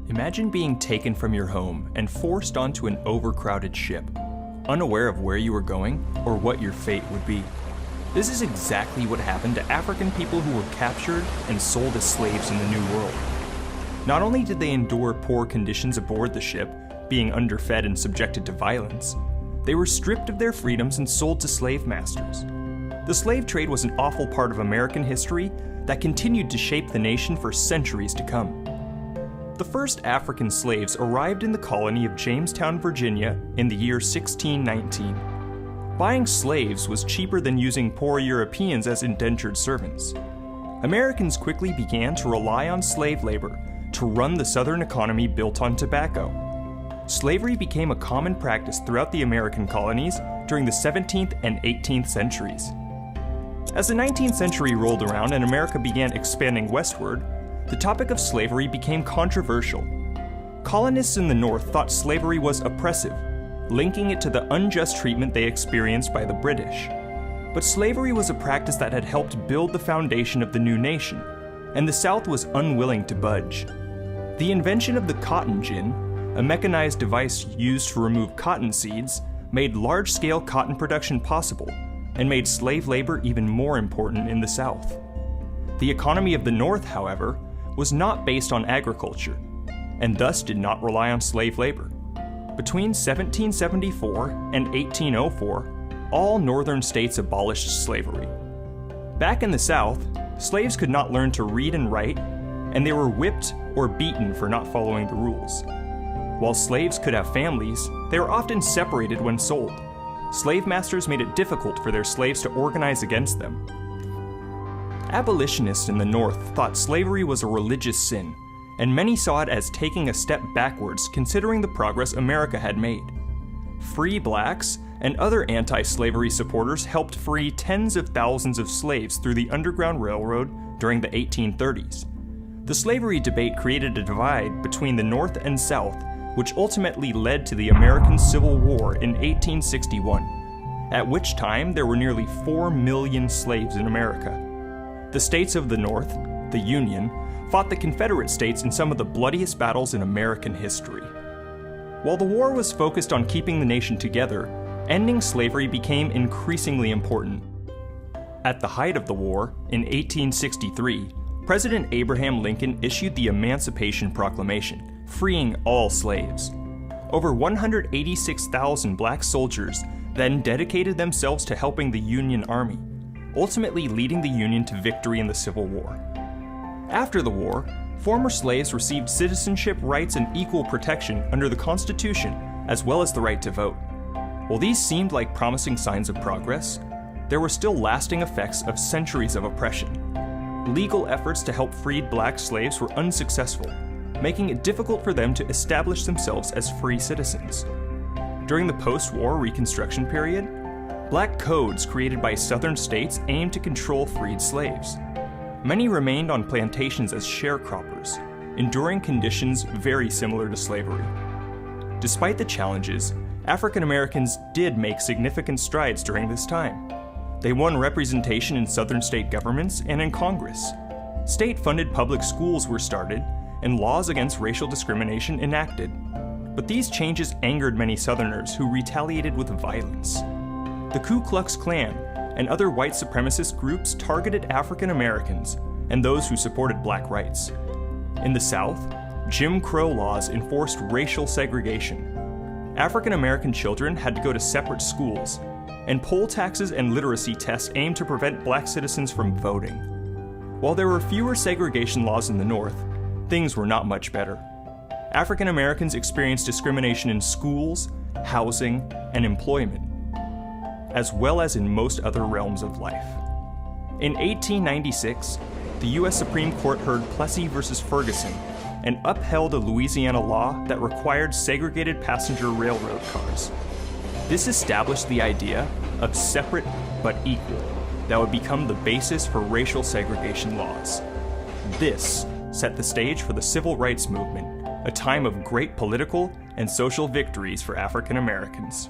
Imagine being taken from your home and forced onto an overcrowded ship, unaware of where you were going or what your fate would be. This is exactly what happened to African people who were captured and sold as slaves in the New World. Not only did they endure poor conditions aboard the ship, being underfed and subjected to violence, they were stripped of their freedoms and sold to slave masters. The slave trade was an awful part of American history that continued to shape the nation for centuries to come. The first African slaves arrived in the colony of Jamestown, Virginia in the year 1619. Buying slaves was cheaper than using poor Europeans as indentured servants. Americans quickly began to rely on slave labor to run the southern economy built on tobacco. Slavery became a common practice throughout the American colonies during the 17th and 18th centuries. As the 19th century rolled around and America began expanding westward, the topic of slavery became controversial. Colonists in the North thought slavery was oppressive, linking it to the unjust treatment they experienced by the British. But slavery was a practice that had helped build the foundation of the new nation, and the South was unwilling to budge. The invention of the cotton gin, a mechanized device used to remove cotton seeds, made large-scale cotton production possible, and made slave labor even more important in the South. The economy of the North, however, was not based on agriculture, and thus did not rely on slave labor. Between 1774 and 1804, all northern states abolished slavery. Back in the South, slaves could not learn to read and write, and they were whipped or beaten for not following the rules. While slaves could have families, they were often separated when sold. Slave masters made it difficult for their slaves to organize against them. Abolitionists in the North thought slavery was a religious sin, and many saw it as taking a step backwards considering the progress America had made. Free blacks and other anti-slavery supporters helped free tens of thousands of slaves through the Underground Railroad during the 1830s. The slavery debate created a divide between the North and South, which ultimately led to the American Civil War in 1861, at which time there were nearly 4 million slaves in America. The states of the North, the Union, fought the Confederate States in some of the bloodiest battles in American history. While the war was focused on keeping the nation together, ending slavery became increasingly important. At the height of the war, in 1863, President Abraham Lincoln issued the Emancipation Proclamation, freeing all slaves. Over 186,000 black soldiers then dedicated themselves to helping the Union Army, ultimately leading the Union to victory in the Civil War. After the war, former slaves received citizenship rights and equal protection under the Constitution, as well as the right to vote. While these seemed like promising signs of progress, there were still lasting effects of centuries of oppression. Legal efforts to help freed black slaves were unsuccessful, making it difficult for them to establish themselves as free citizens. During the post-war Reconstruction period, black codes created by southern states aimed to control freed slaves. Many remained on plantations as sharecroppers, enduring conditions very similar to slavery. Despite the challenges, African Americans did make significant strides during this time. They won representation in southern state governments and in Congress. State-funded public schools were started, and laws against racial discrimination enacted. But these changes angered many Southerners who retaliated with violence. The Ku Klux Klan and other white supremacist groups targeted African Americans and those who supported black rights. In the South, Jim Crow laws enforced racial segregation. African American children had to go to separate schools, and poll taxes and literacy tests aimed to prevent black citizens from voting. While there were fewer segregation laws in the North, things were not much better. African Americans experienced discrimination in schools, housing, and employment, as well as in most other realms of life. In 1896, the U.S. Supreme Court heard Plessy v. Ferguson and upheld a Louisiana law that required segregated passenger railroad cars. This established the idea of separate but equal that would become the basis for racial segregation laws. This set the stage for the Civil Rights Movement, a time of great political and social victories for African Americans.